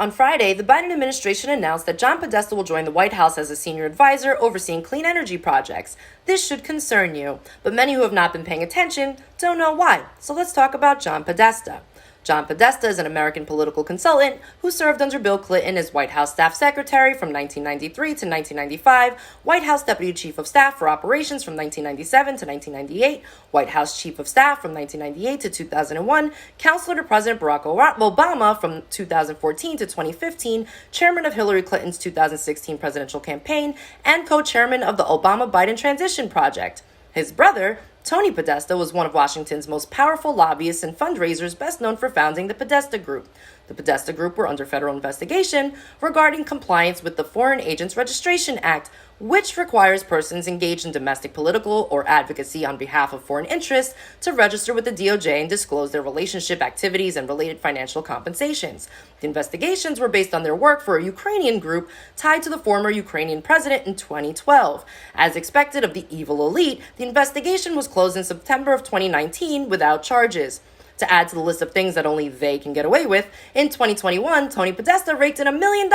On Friday, the Biden administration announced that John Podesta will join the White House as a senior advisor overseeing clean energy projects. This should concern you, but many who have not been paying attention don't know why. So let's talk about John Podesta. John Podesta is an American political consultant who served under Bill Clinton as White House Staff Secretary from 1993 to 1995, White House Deputy Chief of Staff for Operations from 1997 to 1998, White House Chief of Staff from 1998 to 2001, Counselor to President Barack Obama from 2014 to 2015, Chairman of Hillary Clinton's 2016 presidential campaign, and co-chairman of the Obama-Biden Transition Project. His brother, Tony Podesta, was one of Washington's most powerful lobbyists and fundraisers, best known for founding the Podesta Group. The Podesta Group were under federal investigation regarding compliance with the Foreign Agents Registration Act, which requires persons engaged in domestic political or advocacy on behalf of foreign interests to register with the DOJ and disclose their relationship activities and related financial compensations. The investigations were based on their work for a Ukrainian group tied to the former Ukrainian president in 2012. As expected of the evil elite, the investigation was closed in September of 2019 without charges. To add to the list of things that only they can get away with, in 2021, Tony Podesta raked in $1 million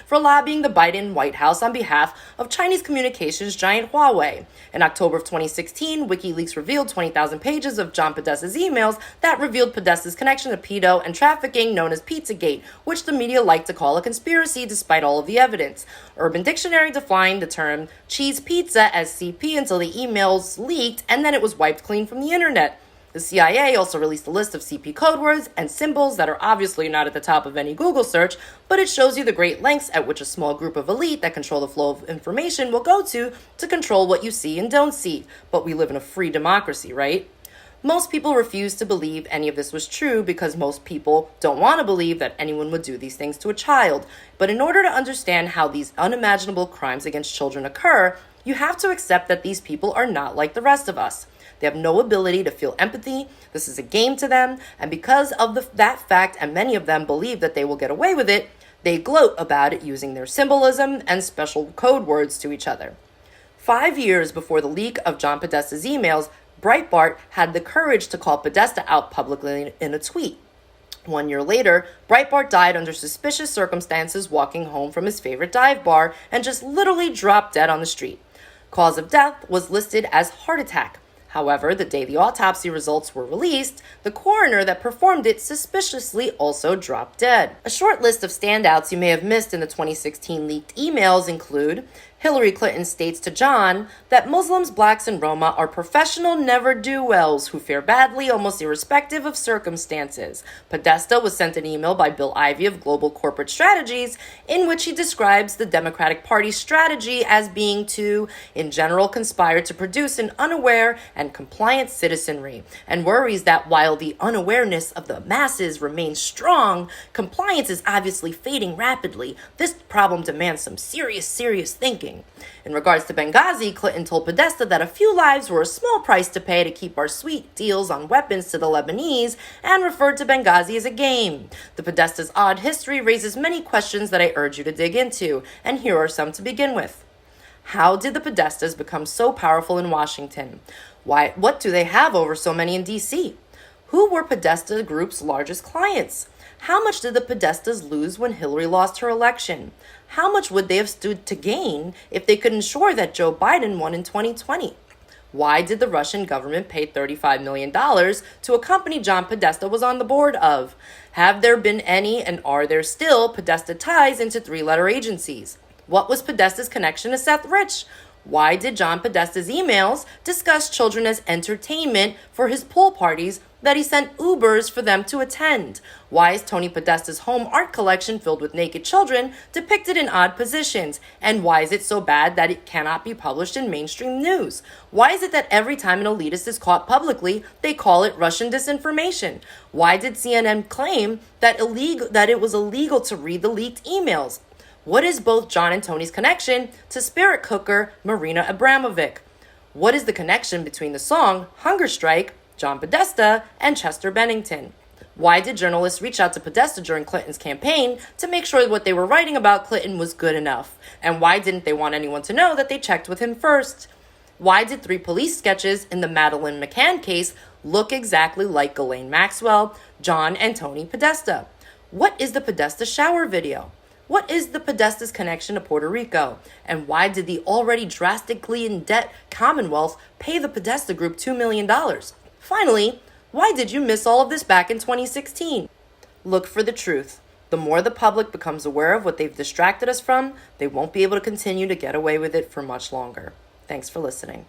for lobbying the Biden White House on behalf of Chinese communications giant Huawei. In October of 2016, WikiLeaks revealed 20,000 pages of John Podesta's emails that revealed Podesta's connection to pedo and trafficking known as Pizzagate, which the media liked to call a conspiracy despite all of the evidence. Urban Dictionary defined the term cheese pizza as CP until the emails leaked, and then it was wiped clean from the internet. The CIA also released a list of CP code words and symbols that are obviously not at the top of any Google search, but it shows you the great lengths at which a small group of elite that control the flow of information will go to control what you see and don't see. But we live in a free democracy, right? Most people refuse to believe any of this was true because most people don't want to believe that anyone would do these things to a child. But in order to understand how these unimaginable crimes against children occur, you have to accept that these people are not like the rest of us. They have no ability to feel empathy. This is a game to them. And because of that fact, and many of them believe that they will get away with it, they gloat about it using their symbolism and special code words to each other. 5 years before the leak of John Podesta's emails, Breitbart had the courage to call Podesta out publicly in a tweet. 1 year later, Breitbart died under suspicious circumstances walking home from his favorite dive bar and just literally dropped dead on the street. Cause of death was listed as heart attack. However, the day the autopsy results were released, the coroner that performed it suspiciously also dropped dead. A short list of standouts you may have missed in the 2016 leaked emails include Hillary Clinton states to John that Muslims, blacks, and Roma are professional never-do-wells who fare badly almost irrespective of circumstances. Podesta was sent an email by Bill Ivey of Global Corporate Strategies in which he describes the Democratic Party's strategy as being to, in general, conspire to produce an unaware and compliant citizenry, and worries that while the unawareness of the masses remains strong, compliance is obviously fading rapidly. This problem demands some serious thinking. In regards to Benghazi, Clinton told Podesta that a few lives were a small price to pay to keep our sweet deals on weapons to the Lebanese, and referred to Benghazi as a game. The Podesta's odd history raises many questions that I urge you to dig into, and here are some to begin with. How did the Podestas become so powerful in Washington? What do they have over so many in D.C.? Who were Podesta Group's largest clients? How much did the Podestas lose when Hillary lost her election? How much would they have stood to gain if they could ensure that Joe Biden won in 2020? Why did the Russian government pay $35 million to a company John Podesta was on the board of? Have there been any, and are there still, Podesta ties into three-letter agencies? What was Podesta's connection to Seth Rich? Why did John Podesta's emails discuss children as entertainment for his pool parties that he sent Ubers for them to attend? Why is Tony Podesta's home art collection filled with naked children depicted in odd positions? And why is it so bad that it cannot be published in mainstream news? Why is it that every time an elitist is caught publicly, they call it Russian disinformation? Why did CNN claim that it was illegal to read the leaked emails? What is both John and Tony's connection to spirit cooker Marina Abramovic? What is the connection between the song Hunger Strike, John Podesta, and Chester Bennington? Why did journalists reach out to Podesta during Clinton's campaign to make sure what they were writing about Clinton was good enough? And why didn't they want anyone to know that they checked with him first? Why did 3 police sketches in the Madeleine McCann case look exactly like Ghislaine Maxwell, John, and Tony Podesta? What is the Podesta shower video? What is the Podesta's connection to Puerto Rico? And why did the already drastically in debt Commonwealth pay the Podesta Group $2 million? Finally, why did you miss all of this back in 2016? Look for the truth. The more the public becomes aware of what they've distracted us from, they won't be able to continue to get away with it for much longer. Thanks for listening.